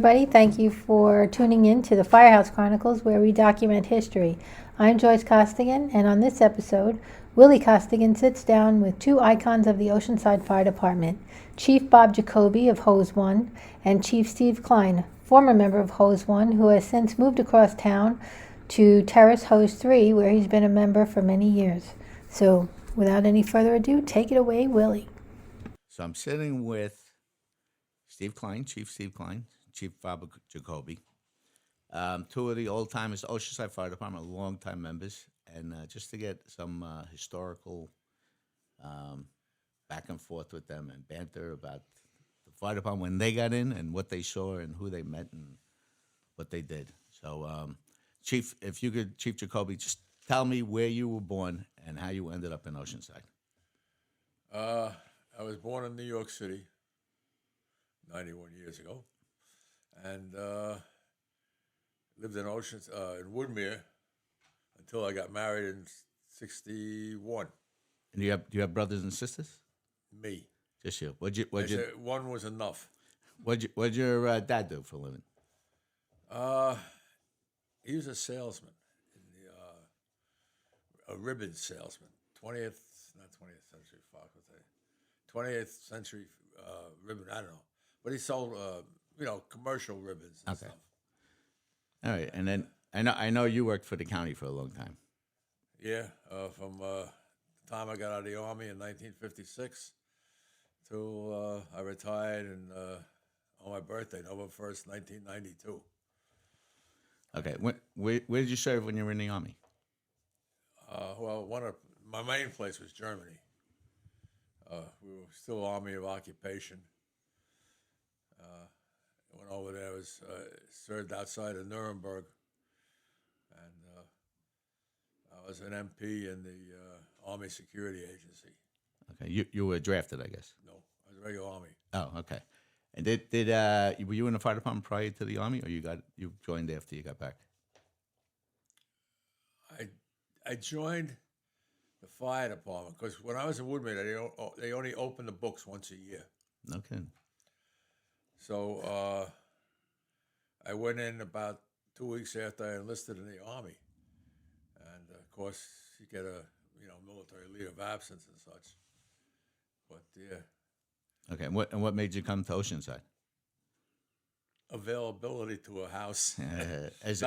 everybody. Thank you for tuning in to the Firehouse Chronicles, where we document history. I'm Joyce Costigan, and on this episode, Willie Costigan sits down with two icons of the Oceanside Fire Department, Chief Bob Jacoby of Hose 1 and Chief Steve Klein, former member of Hose 1, who has since moved across town to Terrace Hose 3, where he's been a member for many years. So, without any further ado, take it away, Willie. So I'm sitting with Steve Klein, Chief Steve Klein, Chief Bob Jacoby, two of the old-timers, Oceanside Fire Department, long-time members, and just to get some historical back and forth with them and banter about the fire department when they got in and what they saw and who they met and what they did. So, Chief, if you could, Chief Jacoby, just tell me where you were born and how you ended up in Oceanside. I was born in New York City 91 years ago, and lived in in Woodmere until I got married in '61. And do you have brothers and sisters? Me, Just you. one was enough. What'd your dad do for a living? He was a salesman, a ribbon salesman. 20th century Fox, 20th century ribbon. I don't know, but he sold commercial ribbons and stuff. All right, and then I know you worked for the county for a long time. Yeah, from the time I got out of the Army in 1956 till I retired on my birthday, November 1st, 1992. Okay, where did you serve when you were in the Army? Well, my main place was Germany. We were still Army of Occupation. Went over there, served outside of Nuremberg, and I was an MP in the Army Security Agency. Okay, you were drafted, I guess. No, I was regular Army. Oh, okay. And were you in the fire department prior to the Army, or you joined after you got back? I joined the fire department because when I was in Woodmere, they only opened the books once a year. Okay. So I went in about 2 weeks after I enlisted in the Army, and of course you get a military leave of absence and such. But yeah. Okay. And what made you come to Oceanside? Availability to a house. Is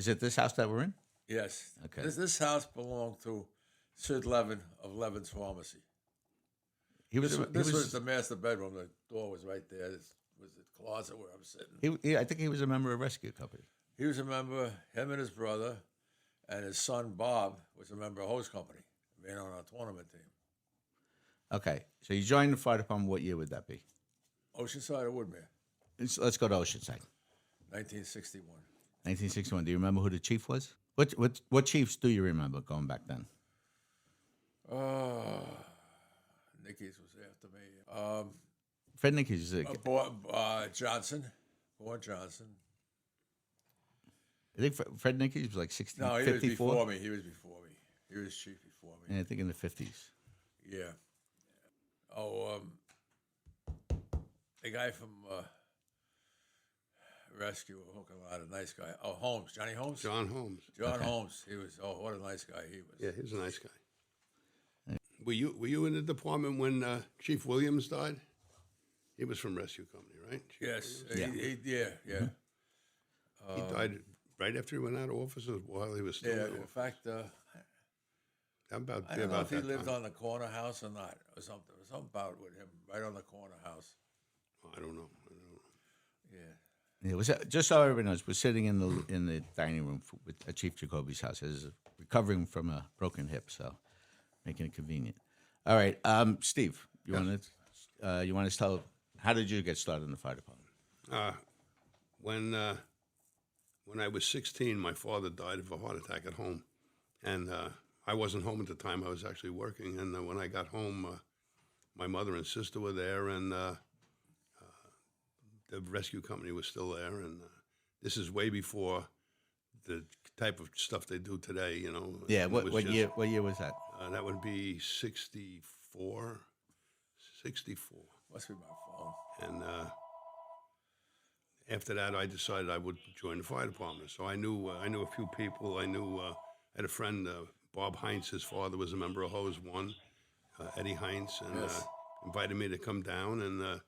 it this house that we're in? Yes. Okay. This house belonged to Sid Levin of Levin's Pharmacy. This was the master bedroom. The door was right there. This was the closet where I'm sitting. I think he was a member of Rescue Company. He was a member, him and his brother, and his son Bob was a member of Hose Company, being on our tournament team. Okay, so you joined the fire department. What year would that be? Oceanside or Woodmere? Let's go to Oceanside. 1961. 1961. Do you remember who the chief was? What chiefs do you remember going back then? Nicky's was after me. Fred Nicky's. Johnson. Boy Johnson. I think Fred Nicky's was like 60. No, he 54? was before me. He was chief before me. Yeah, I think in the 50s. Yeah. Oh, the guy from Rescue, Hooking Ladder, nice guy. Oh, Holmes, Johnny Holmes? John Holmes. John Holmes. He was, what a nice guy he was. Yeah, he was a nice guy. Were you in the department when Chief Williams died? He was from Rescue Company, right? Chief Yes. Williams? Yeah. He died right after he went out of office or while he was still there? In fact, I don't know if he lived on the corner house or not, or something. Something about with him, right on the corner house. I don't know. Yeah. It was just so everybody knows. We're sitting in the dining room at Chief Jacoby's house. He's recovering from a broken hip, so making it convenient. All right, Steve, you want to tell how did you get started in the fire department? When I was 16, my father died of a heart attack at home, and I wasn't home at the time. I was actually working, and when I got home, my mother and sister were there, and the rescue company was still there. And this is way before the type of stuff they do today, you know. Yeah, what year was that? That would be 64. Must be my phone. And after that, I decided I would join the fire department. So I knew a few people. I had a friend, Bob Heinz. His father was a member of Hose One, Eddie Heinz, and Yes. invited me to come down, and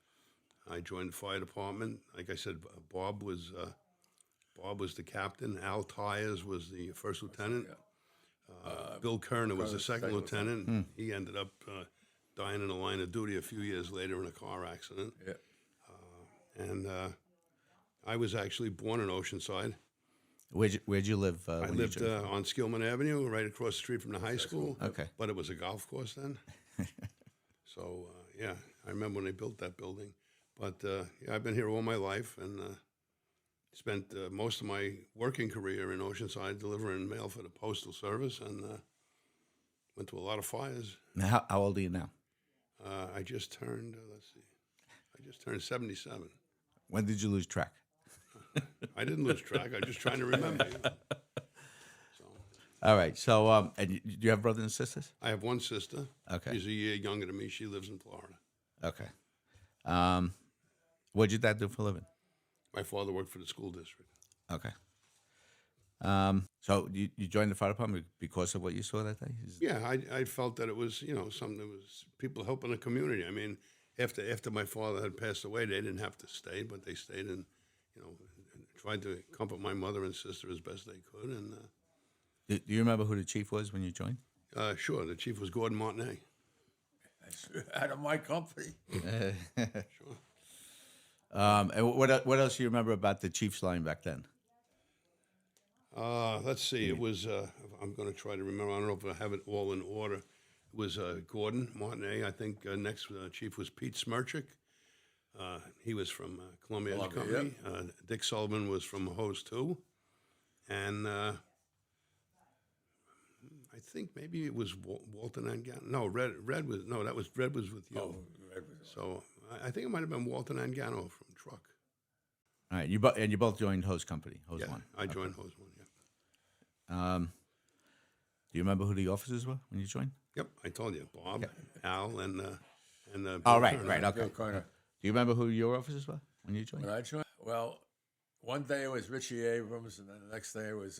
I joined the fire department. Like I said, Bob was the captain. Al Tyers was the first lieutenant. Bill Kerner was the second lieutenant. He ended up dying in the line of duty a few years later in a car accident. Yeah. And I was actually born in Oceanside. Where'd you live? I lived on Skillman Avenue, right across the street from the high school. Okay. But it was a golf course then. So, yeah, I remember when they built that building. But, yeah, I've been here all my life and spent most of my working career in Oceanside delivering mail for the Postal Service and went to a lot of fires. Now, how old are you now? I just turned, I just turned 77. When did you lose track? I didn't lose track. I'm just trying to remember. All right. So, and do you have brothers and sisters? I have one sister. Okay. She's a year younger than me. She lives in Florida. Okay. What'd your dad do for a living? My father worked for the school district. Okay. So you joined the fire department because of what you saw that day? Yeah, I felt that it was, something that was people helping the community. I mean, after my father had passed away, they didn't have to stay, but they stayed and, tried to comfort my mother and sister as best they could. And Do you remember who the chief was when you joined? sure, the chief was Gordon Martinet. Out of my company. Sure. And what else do you remember about the chief's line back then? Let's see. It was, I'm going to try to remember. I don't know if I have it all in order. It was Gordon Martinet. I think next chief was Pete Smirchik. He was from Columbia Edge Company. Dick Sullivan was from Hose 2. And I think maybe it was Walter Nangano. No, Red was with you. Oh, Red was So I think it might have been Walter Nangano from Truck. All right. You both joined Hose Company, Hose Yeah, 1. I joined Hose 1, yeah. Do you remember who the officers were when you joined? Yep, I told you. Bob, Al, and Oh, Bill right, Kerner. right. Okay. Bill Kerner. Do you remember who your officers were when you joined? When I joined, well, one day it was Richie Abrams, and then the next day it was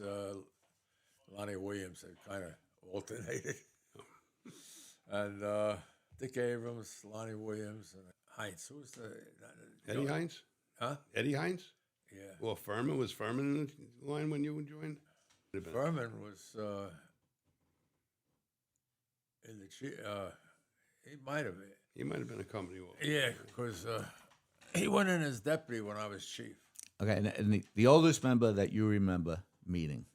Lonnie Williams. It kind of alternated. And Dick Abrams, Lonnie Williams, and Heinz. Who was the Eddie Heinz? Huh? Eddie Heinz? Yeah. Well, was Furman in the line when you joined? Furman was in the chief. He might have been. He might have been a company officer. Yeah, because he went in as deputy when I was chief Okay. And the oldest member that you remember meeting?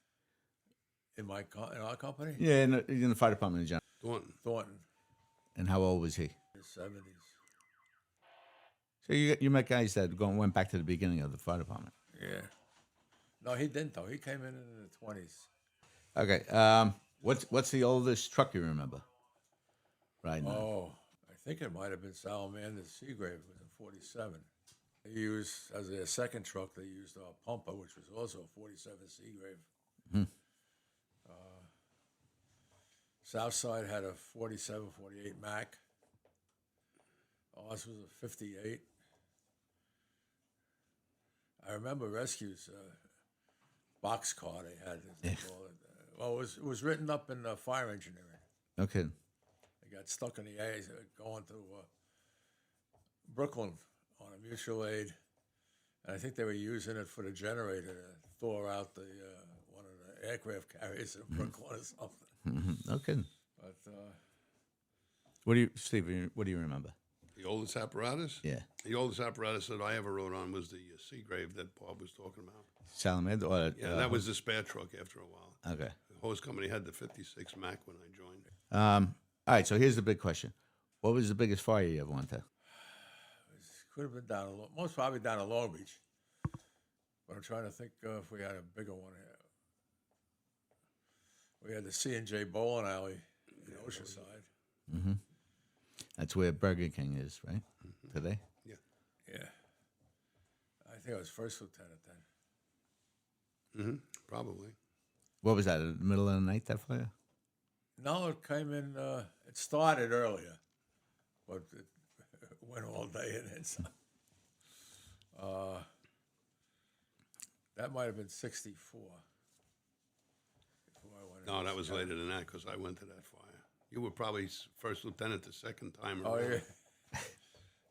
in our company. Yeah, in the fire department in general. Thornton, And how old was he? in the 70s. So you met guys that went back to the beginning of the fire department. Yeah. No, he didn't though. He came in the 20s. Okay. What's the oldest truck you remember? Right now. Oh, I think it might have been Salamander's Seagrave. It was a 47. They used, as a second truck, they used a pumper, which was also a 47 Seagrave. Southside had a 47, 48 Mac. Ours was a 58. I remember Rescue's boxcar they had. They call it. Well, it was written up in fire engineering. Okay. They got stuck in the A's going to Brooklyn on a mutual aid, and I think they were using it for the generator to thaw out the one of the aircraft carriers in Brooklyn or something. Mm-hmm. Okay. But Steve? What do you remember? The oldest apparatus? Yeah. The oldest apparatus that I ever rode on was the Seagrave that Bob was talking about. Salamander? Or, Yeah, that was the spare truck after a while. Okay. The hose company had the 56 Mac when I joined. All right. So here's the big question: what was the biggest fire you ever went to? could have been down most probably down at Long Beach. But I'm trying to think if we had a bigger one here. We had the C&J Bowling Alley in Oceanside. Mm-hmm. That's where Burger King is, right? Mm-hmm. Today? Yeah. Yeah. I think I was first lieutenant then. Mm-hmm. Probably. What was that, in the middle of the night, that fire? No, it came in, it started earlier, but it went all day and then some. That might have been 64. Before I went No, in. that was later than that because I went to that fire. You were probably first lieutenant the second time Oh, around. yeah.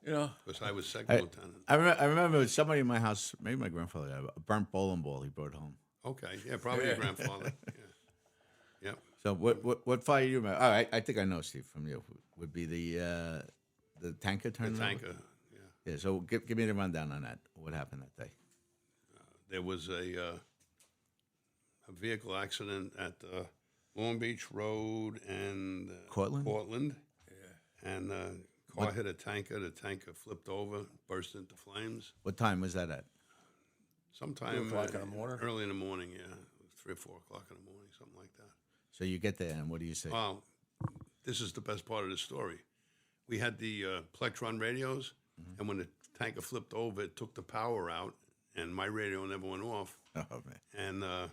You know, Because I was second lieutenant. I remember somebody in my house, maybe my grandfather, had a burnt bowling ball he brought home. Okay, yeah, probably your grandfather. Yeah. Yep. So what fire you remember? Oh, I think I know, Steve, from you. Would be the tanker The turn? tanker. Yeah. Yeah. So give me the rundown on that. What happened that day? There was a vehicle accident at Long Beach Road and Cortland? Portland. Yeah. And car hit a tanker. The tanker flipped over, burst into flames. What time was that at? Sometime 2 o'clock in the morning? Early in the morning, yeah. It was 3 or 4 o'clock in the morning, something like that. So you get there, and what do you say? Well, this is the best part of the story. We had the Plectron radios, and when the tanker flipped over, it took the power out, and my radio never went off. Oh man. And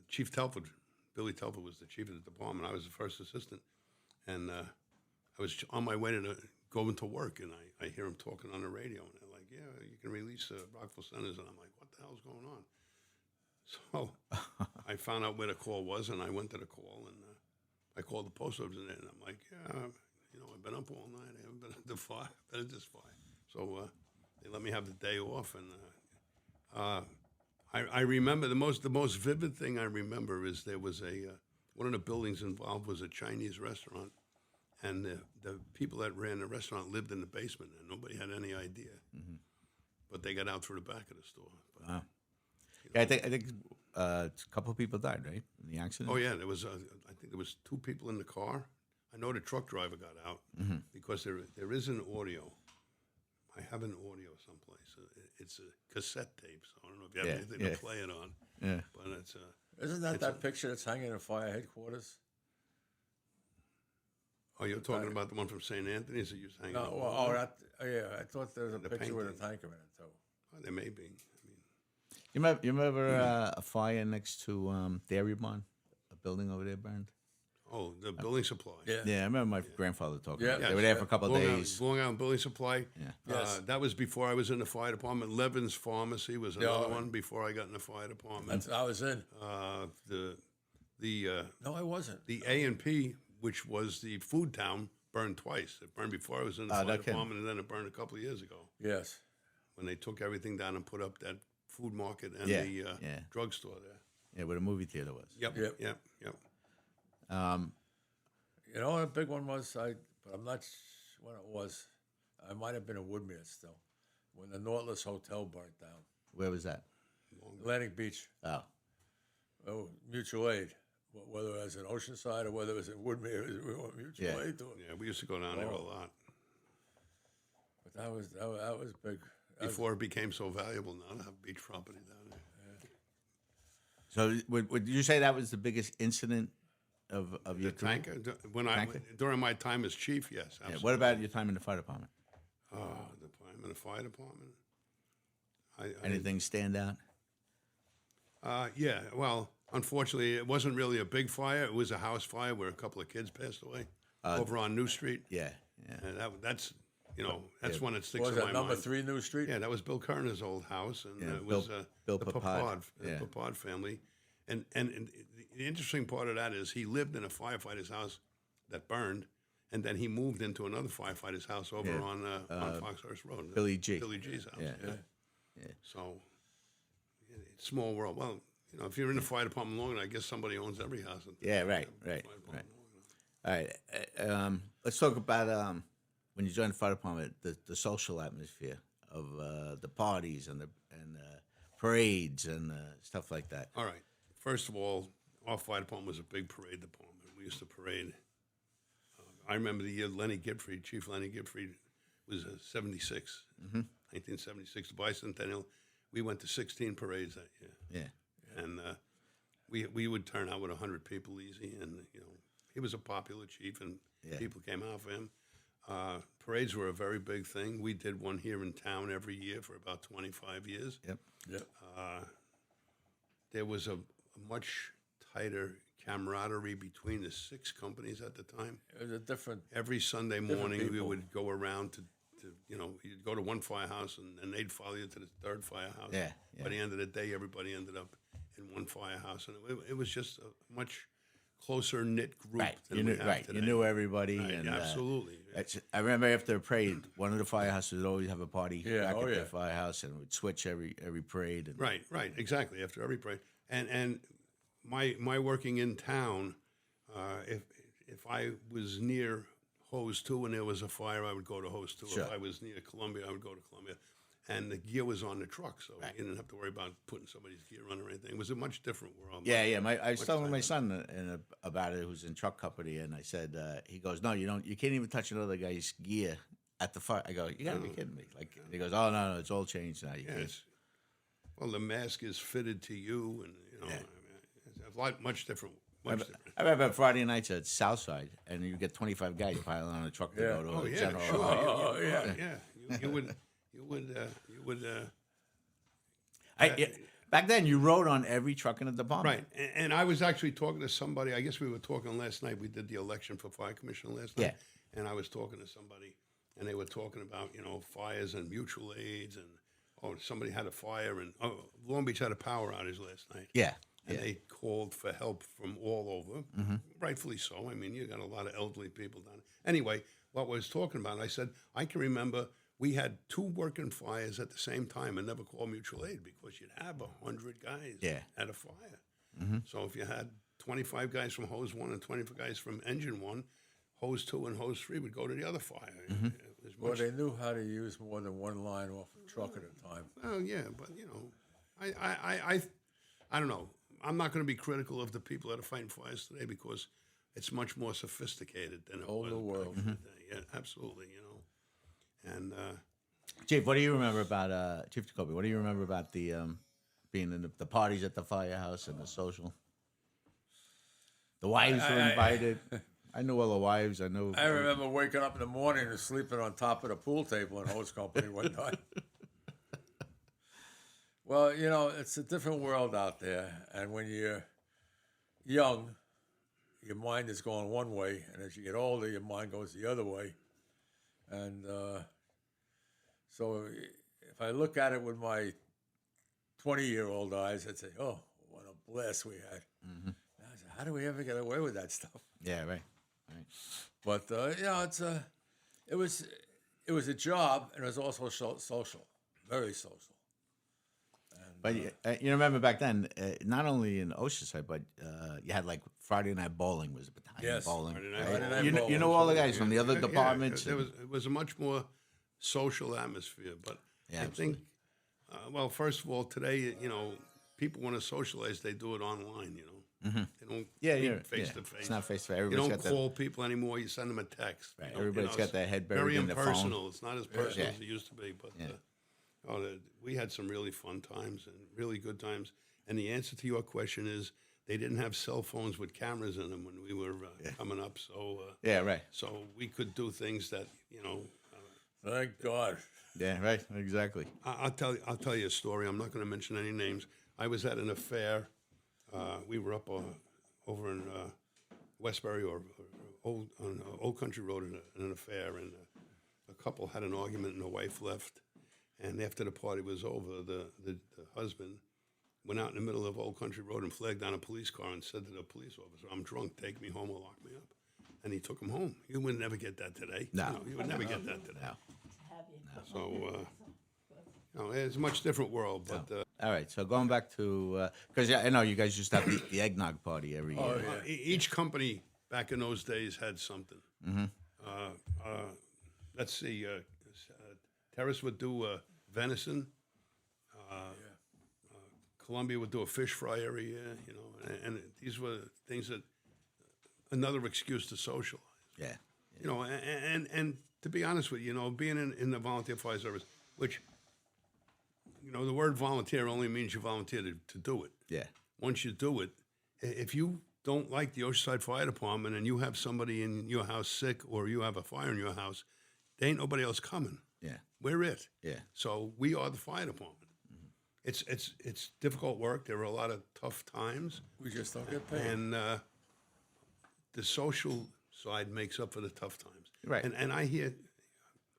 Chief Telford, Billy Telford was the chief of the department. I was the first assistant. And I was on my way to go into work, and I hear him talking on the radio. And they're like, yeah, you can release Rockville Centers. And I'm like, what the hell's going on? So I found out where the call was, and I went to the call, and I called the post office, and I'm like, yeah, I've been up all night. I haven't been at the fire, been at this fire. So they let me have the day off, and I remember the most vivid thing I remember is there was one of the buildings involved was a Chinese restaurant, and the people that ran the restaurant lived in the basement, and nobody had any idea. Mm-hmm. But they got out through the back of the store. But, Wow. Yeah, I think a couple of people died, right, in the accident. oh yeah, there was I think there was 2 people in the car. I know the truck driver got out because there is an audio. I have an audio someplace. It's a cassette tape, so I don't know if you have anything to play it on. Yeah. But it's isn't that picture that's hanging in fire headquarters? oh, you're talking about the one from St. Anthony's that you was hanging No, on? yeah, I thought there was a picture with a painting. tanker in it, too. Oh, there may be. I mean, You remember a fire next to Dairy Barn, a building over there burned? oh, the building supply. Yeah. Yeah, I remember my grandfather talking. Yeah. about it. They Yes, were there for a couple of Long days. Island Building Supply. Yeah. Yes. That was before I was in the fire department. Levin's Pharmacy was another Yeah. one before I got in the fire department. I was in. The No, I wasn't. the A&P, which was the food town, burned twice. It burned before I was in the fire no kidding. department, and then it burned a couple of years ago Yes. when they took everything down and put up that food market and Yeah, the yeah. drugstore there. Yeah, where the movie theater was. Yep. Yep. Yep. What a big one was, but I'm not when it was. I might have been in Woodmere still, when the Nautilus Hotel burnt down. Where was that? Atlantic Beach, Oh, mutual aid. Whether it was in Oceanside or whether it was in Woodmere, we were mutual Yeah. aid to it. Yeah, we used to go down there a lot But that was big. before it became so valuable now to have beach property down there. so would you say that was the biggest incident of your The career? tanker, Tanker? during my time as chief, yes, absolutely. Yeah, what about your time in the fire department? The fire department? Anything stand out? Yeah, well, unfortunately, it wasn't really a big fire. It was a house fire where a couple of kids passed away over on New Street. Yeah, yeah. And that's one that sticks Was in that my number mind. 3 New Street? Yeah, that was Bill Kerner's old house, and Yeah, it was Bill the Papad. Yeah. Papad family. And the interesting part of that is he lived in a firefighter's house that burned, and then he moved into another firefighter's house over Yeah. on Foxhurst Road. Billy G. Billy G's house. Yeah. Yeah. So, it's a small world. Well, if you're in the fire department long enough, I guess somebody owns every house. Yeah, right. All right. Let's talk about when you joined the fire department, the social atmosphere of the parties and the parades and stuff like that. All right. First of all, our fire department was a big parade department. We used to parade. I remember the year Chief Lenny Gibfried was 76, 1976, the bicentennial. We went to 16 parades that year. Yeah. And we would turn out with 100 people easy. And, he was a popular chief, and people came out for him. Parades were a very big thing. We did one here in town every year for about 25 years. Yep. There was a much tighter camaraderie between the 6 companies at the time. It was a different. Every Sunday morning, we people. would go around to you'd go to one firehouse and they'd follow you to the third firehouse. Yeah, By the end of the day, everybody ended up in one firehouse, and it was just a much closer knit group Right. than we have You today. knew everybody. Right, And, absolutely. I remember after a parade, one of the firehouses would always have a party Yeah, back oh, at yeah. their firehouse, and would switch every parade. And, Right, exactly. After every parade, and my working in town, if I was near Hose 2 and there was a fire, I would go to Hose 2. Sure. If I was near Columbia, I would go to Columbia. And the gear was on the truck, so you didn't have to worry about putting somebody's gear on or anything. It was a much different world. Yeah. I was telling my son about it, who's in truck company, and I said, he goes, "No, you don't. You can't even touch another guy's gear at the fire." I go, "You gotta be kidding me!" Like he goes, "Oh no, it's all changed now. You can't." Yes. Well, the mask is fitted to you, and it's a lot much different. Much different. I remember Friday nights at Southside, and you get 25 guys piling on a truck to go to Oh a yeah, general. sure. Oh, Yeah. You would. Back then, you rode on every truck in the department. Right, and I was actually talking to somebody. I guess we were talking last night. We did the election for fire commissioner last night. Yeah. And I was talking to somebody, and they were talking about fires and mutual aids, and somebody had a fire, and Long Beach had a power outage last night. Yeah. And they called for help from all over, rightfully so. I mean, you got a lot of elderly people down there. Anyway, what I was talking about, I said, I can remember we had 2 working fires at the same time and never called mutual aid because you'd have 100 guys at a fire. So if you had 25 guys from hose 1 and 25 guys from engine 1, hose 2 and hose 3 would go to the other fire. It was Well, much, they knew how to use more than one line off a truck at a time. oh yeah, but I don't know. I'm not going to be critical of the people that are fighting fires today because it's much more sophisticated than it Whole was new world. back in the day. Yeah, absolutely. And Chief, what do you remember about Chief Jacoby? What do you remember about the being in the parties at the firehouse and the social? The wives were invited. I knew all the wives. I knew. I remember waking up in the morning and sleeping on top of the pool table in Hose Company one night. Well, it's a different world out there, and when you're young, your mind is going one way, and as you get older, your mind goes the other way. And so if I look at it with my 20-year-old eyes, I'd say, oh, what a blast we had. And I said, how do we ever get away with that stuff? Yeah, right. But, it was a job, and it was also social, very social. But you remember back then, not only in Oceanside, but you had like Friday night bowling was a battalion Yes, bowling. Friday right? night bowling. You know all the guys from the other departments. It was a much more social atmosphere. But Yeah, I think, well, first of all, today, people want to socialize, they do it online. They don't meet face to face. It's not face to face. You Everybody's don't got call people anymore. You send them a text. Right. You know, Everybody's got it's their head buried very in their phone. impersonal. It's not as personal Yeah. as it used to be. But we had some really fun times and really good times. And the answer to your question is they didn't have cell phones with cameras in them when we were coming up. So Yeah, right. so we could do things that Thank God. Yeah, right. Exactly. I'll tell you a story. I'm not going to mention any names. I was at an affair. We were up over in Westbury or on Old Country Road in an affair, and a couple had an argument, and the wife left. And after the party was over, the husband went out in the middle of Old Country Road and flagged down a police car and said to the police officer, "I'm drunk. Take me home or lock me up." And he took him home. You would never get that today. No. You would never get that today. No. So, it's a much different world. But All right. So going back to because I know you guys used to have the eggnog party every year. each company back in those days had something. Let's see. Terrace would do venison. Columbia would do a fish fry every year. And these were things that another excuse to socialize. Yeah. And to be honest with you, being in the volunteer fire service, which, the word volunteer only means you volunteer to do it. Yeah. Once you do it, if you don't like the Oceanside Fire Department and you have somebody in your house sick or you have a fire in your house, there ain't nobody else coming. Yeah. We're it. Yeah. So we are the fire department. It's difficult work. There are a lot of tough times. We just don't get paid. And the social side makes up for the tough times. Right. And I hear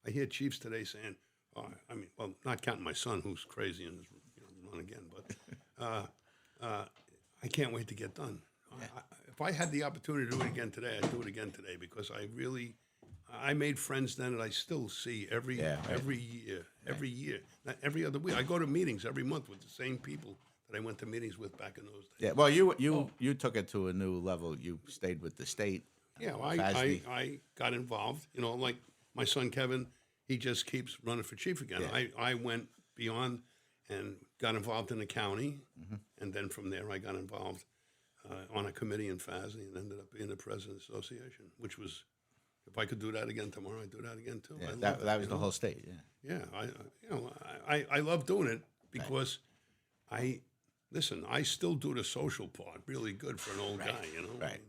I hear chiefs today saying, "Oh, I mean, well, not counting my son who's crazy and is run again, but I can't wait to get done. If I had the opportunity to do it again today, I'd do it again today because I made friends then, and I still see every year, not every other week. I go to meetings every month with the same people that I went to meetings with back in those days. Yeah, well, you took it to a new level. You stayed with the state. Yeah, well, FASD. I got involved. Like my son Kevin, he just keeps running for chief again. Yeah. I went beyond and got involved in the county, and then from there I got involved on a committee in FASD and ended up being the president association, which was, if I could do that again tomorrow, I'd do that again too. Yeah, I love that was the whole state. Yeah. Yeah, I love doing it because I still do the social part really good for an old guy, Right.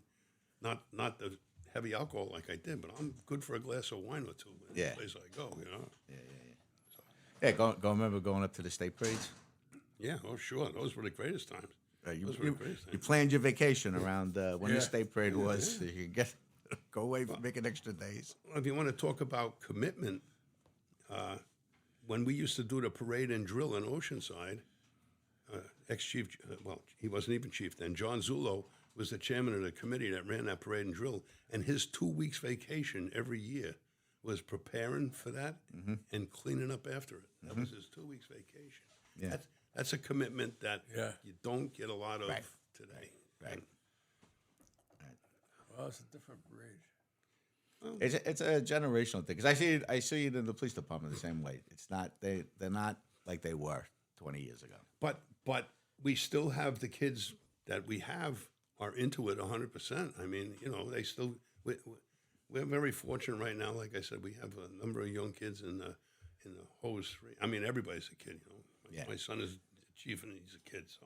Not the heavy alcohol like I did, but I'm good for a glass of wine or two in Yeah. the place I go, Yeah, remember going up to the state parades? Yeah, oh sure, those were the greatest times. Those were the greatest You times. planned your vacation around when the Yeah. state parade was, so you could go away, making extra days. If you want to talk about commitment, when we used to do the parade and drill in Oceanside, ex-chief, well, he wasn't even chief then, John Zullo was the chairman of the committee that ran that parade and drill, and his 2 weeks vacation every year was preparing for that and cleaning up after it. That was his 2 weeks vacation. Yeah. That's a commitment that Yeah. you don't get a lot of Right. today. Right. Well, it's a different breed. It's a generational thing because I see it in the police department the same way. It's not they're not like they were 20 years ago. But we still have the kids that we have are into it 100%. I mean, they still. We're very fortunate right now. Like I said, we have a number of young kids in the hose. I mean, everybody's a kid. Yeah. My son is a chief and he's a kid. So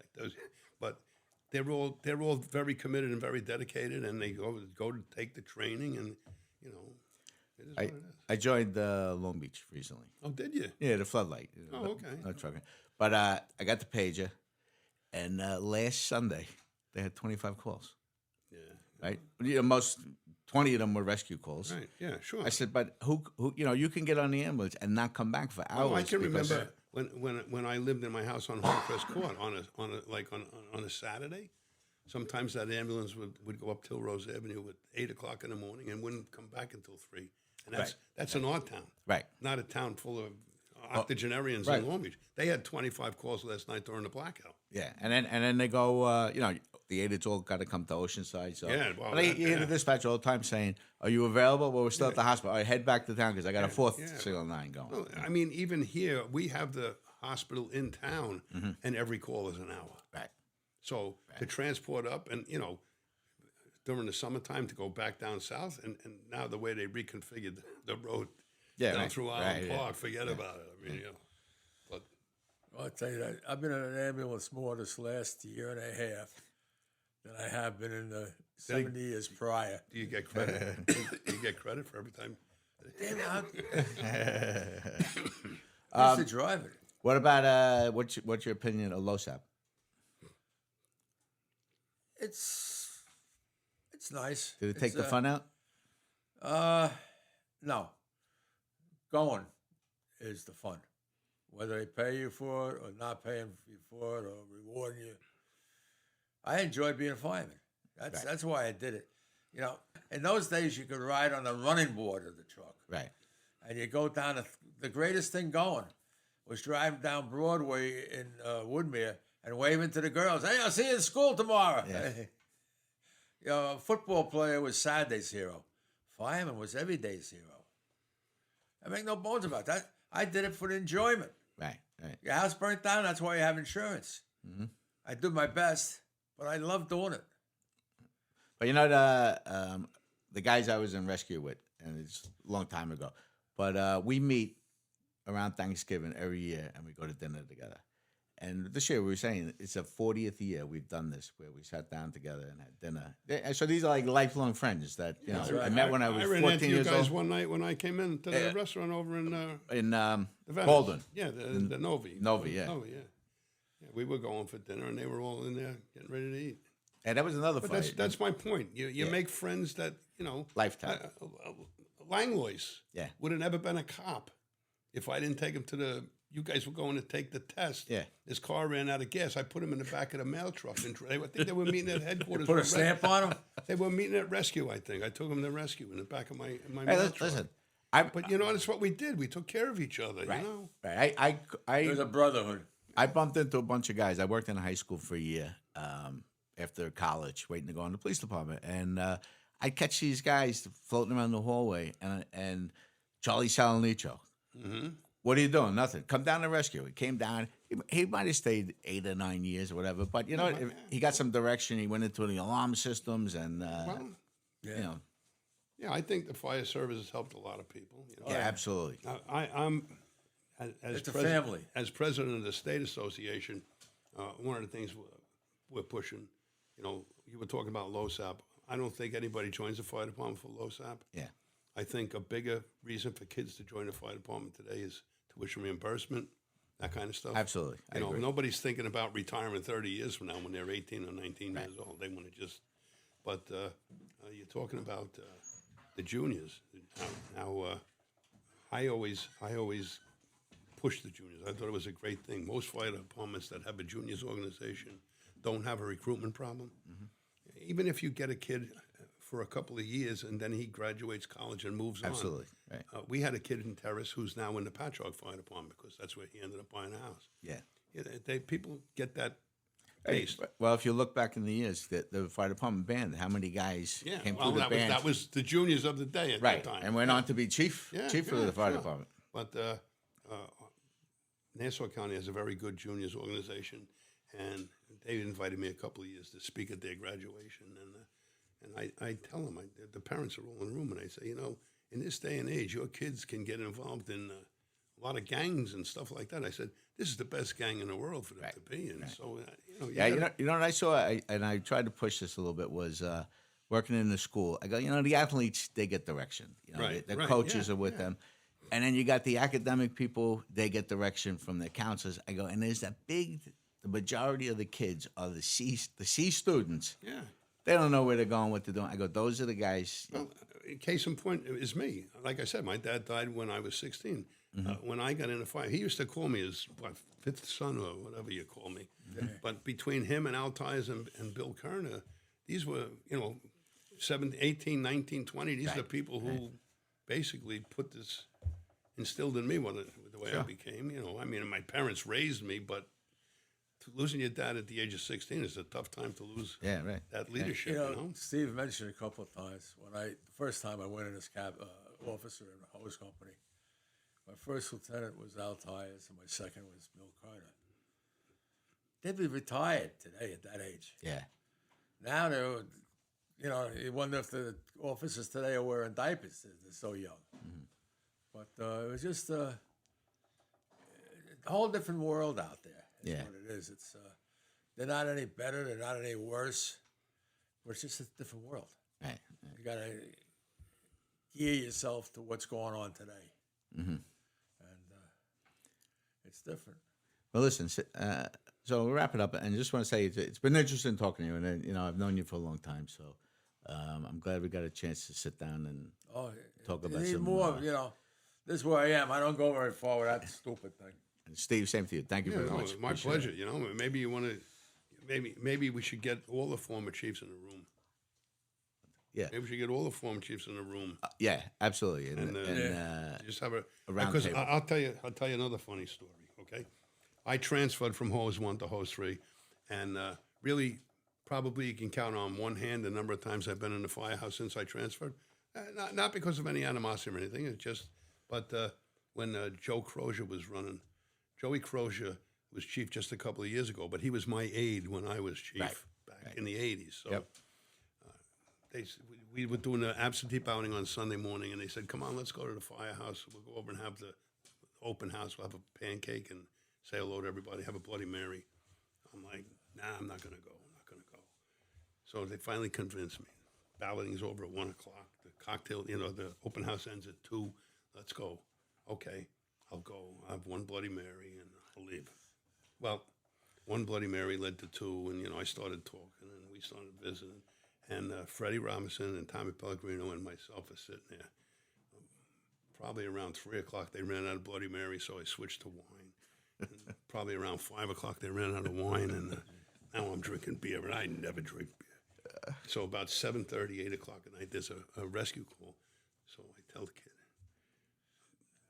like those, but they're all very committed and very dedicated, and they go to take the training, and it is what it is. I joined Long Beach recently. Oh, did you? Yeah, the floodlight. Oh, okay. No trucking. But I got the pager, and last Sunday they had 25 calls. Yeah. Right, 20 of them were rescue calls. Right. Yeah. Sure. I said, but who you can get on the ambulance and not come back for hours. Oh, I can because- remember when I lived in my house on Horncrest Court on a Saturday. Sometimes that ambulance would go up till Rose Avenue at 8:00 in the morning and wouldn't come back until 3. And that's an odd town, Right. not a town full of octogenarians right. in Long Beach. They had 25 calls last night during the blackout. Yeah, and then they go, the aides all got to come to Oceanside. So Yeah, well, but you hear the dispatch all the time saying, "Are you available?" Well, we're still at the hospital. All right, head back to town because I got a fourth signal 9 going. Well, I mean, even here we have the hospital in town, and every call is an hour. Right. So to transport up and, during the summertime to go back down south, and now the way they reconfigured the road down through Island Park, forget about it. I mean, but Well, I'll tell you that I've been in an ambulance more this last year and a half than I have been in the 70 years prior. do you get credit? Do you get credit for every time? Damn, I used to drive it. What about what's your opinion of LoSAP? It's nice. Did it take the fun out? No. Going is the fun. Whether they pay you for it or not paying you for it or rewarding you. I enjoy being a fireman. That's why I did it. In those days you could ride on the running board of the truck. Right. And you go down, the greatest thing going was driving down Broadway in Woodmere and waving to the girls. Hey, I'll see you in school tomorrow. Yeah. A football player was Saturday's hero. Fireman was every day's hero. I make no bones about that. I did it for the enjoyment. Right. Your house burnt down, that's why you have insurance. Mm-hmm. I do my best, but I love doing it. But the guys I was in rescue with, and it's a long time ago, but we meet around Thanksgiving every year, and we go to dinner together. And this year we were saying it's the 40th year we've done this, where we sat down together and had dinner. So these are like lifelong friends that I met when I was ran 14 into you years guys old one night when I came into the restaurant over in in Venice. Baldwin. Yeah, the Novi. Novi, yeah. Novi, yeah. We were going for dinner, and they were all in there getting ready to eat. And that was another But fight. that's my point. You make friends that Lifetime. Langlois Yeah. would have never been a cop if I didn't take him to the. You guys were going to take the test. Yeah. His car ran out of gas. I put him in the back of the mail truck. And I think they were meeting at headquarters. Put a for stamp on him. They were meeting at rescue, I think. I took him to rescue in the back of my Hey, mail truck. listen, But you know, that's what we did. We took care of each other, right, you know? right. There's a brotherhood. I bumped into a bunch of guys. I worked in high school for a year after college, waiting to go in the police department, and I'd catch these guys floating around the hallway, and Charlie Salonicho. Mm-hmm. What are you doing? Nothing. Come down to rescue. He came down. He might have stayed 8 or 9 years or whatever, but you know, he got some direction. He went into the alarm systems, and you know, Yeah, I think the fire service has helped a lot of people. You know? yeah, absolutely. I'm as It's a pres- family. As president of the state association. One of the things we're pushing, you know, you were talking about LOSAP. I don't think anybody joins the fire department for LOSAP. Yeah, I think a bigger reason for kids to join the fire department today is tuition reimbursement, that kind of stuff. absolutely. I You know, agree. nobody's thinking about retirement 30 years from now when they're 18 or 19 years old. They want to just. But you're talking about the juniors. Now, I always push the juniors. I thought it was a great thing. Most fire departments that have a juniors organization don't have a recruitment problem. Mm-hmm. Even if you get a kid for a couple of years and then he graduates college and moves Absolutely, on. right. We had a kid in Terrace who's now in the Patchogue Fire Department because that's where he ended up buying a house. Yeah. People get that Hey, taste. well, if you look back in the years, the fire department band, how many guys Yeah, came well, through the band? that was the juniors of the day at right, that time. and went on to be chief of the fire sure. department. But Nassau County has a very good juniors organization, and they invited me a couple of years to speak at their graduation. And I tell them, the parents are all in the room, and I say, you know, in this day and age, your kids can get involved in a lot of gangs and stuff like that. I said, this is the best gang in the world for them to be in. So, you know, You know what I saw, and I tried to push this a little bit, was working in the school. I go, you know, the athletes, they get direction. You know, Right, the right, coaches yeah, are with them. And then you got the academic people, they get direction from their counselors. I go, and there's the majority of the kids are the C students. Yeah. They don't know where they're going, what they're doing. I go, those are the guys. Well, case in point is me. Like I said, my dad died when I was 16. When I got in the fire, he used to call me his fifth son or whatever you call me. But between him and Al Tyers and Bill Kerner, these were, you know, 18, 19, 20. These are the people who basically instilled in me the way I became. You know, I mean, my parents raised me, but losing your dad at the age of 16 is a tough time to lose that leadership. You You know, know? Steve mentioned a couple of times the first time I went in as officer in a hose company. My first lieutenant was Al Tyers, and my second was Bill Kerner. They'd be retired today at that age. Yeah. Now they're, you know, you wonder if the officers today are wearing diapers. They're so young. Mm-hmm. But it was just a whole different world out there. Is what it is. It's they're not any better. They're not any worse. But it's just a different world. Right. You got to gear yourself to what's going on today. Mm-hmm. And it's different. Well, listen, so we'll wrap it up. And I just want to say it's been interesting talking to you. And, you know, I've known you for a long time. So I'm glad we got a chance to sit down and talk about some more. You know, this is where I am. I don't go very far with that stupid thing. And Steve, same to you. Thank you very much. My Appreciate pleasure. it. You know, maybe you want to, maybe we should get all the former chiefs in the room. Yeah. Maybe we should get all the former chiefs in the room. Yeah, absolutely. And Just have a round because table. I'll tell you another funny story. Okay, I transferred from hose 1 to hose 3, and really, probably you can count on one hand the number of times I've been in the firehouse since I transferred. Not because of any animosity or anything. It's just, but when Joe Crozier was running, Joey Crozier was chief just a couple of years ago, but he was my aide when I was chief back in the 80s. So we were doing an absentee balloting on Sunday morning, and they said, come on, let's go to the firehouse. We'll go over and have the open house. We'll have a pancake and say hello to everybody, have a Bloody Mary. I'm like, nah, I'm not going to go. I'm not going to go. So they finally convinced me. Balloting's over at 1 o'clock. The cocktail, you know, the open house ends at 2. Let's go. Okay, I'll go. I'll have 1 Bloody Mary, and I'll leave. Well, 1 Bloody Mary led to 2, and, you know, I started talking, and we started visiting. And Freddie Robinson and Tommy Pellegrino and myself are sitting there. probably around 3 o'clock they ran out of Bloody Mary, so I switched to wine. And probably around 5 o'clock they ran out of wine, and now I'm drinking beer, and I never drink beer. So about 7:30, 8 o'clock at night, there's a rescue call. So I tell the kid,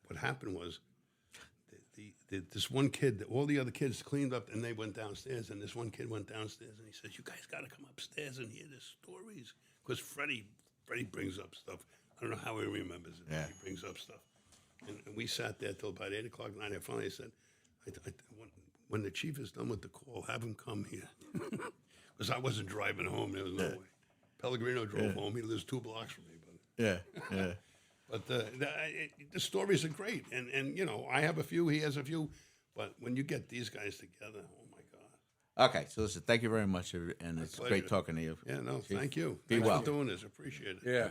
what happened was, this one kid, all the other kids cleaned up and they went downstairs, and this one kid went downstairs and he says, "You guys got to come upstairs and hear the stories." Because Freddie brings up stuff. I don't know how he remembers it. Yeah. He brings up stuff. And we sat there till about 8 o'clock at night. I finally said, when the chief is done with the call, have him come here. Because I wasn't driving home. There was no way. Pellegrino drove home. He lives 2 blocks from me. But But the stories are great, and I have a few, he has a few, but when you get these guys together, oh my God! Okay, so listen, thank you very much, and it's pleasure. great talking to you. Yeah, no, Chief. thank you. Be Thanks well. for doing this. Appreciate it. Yeah.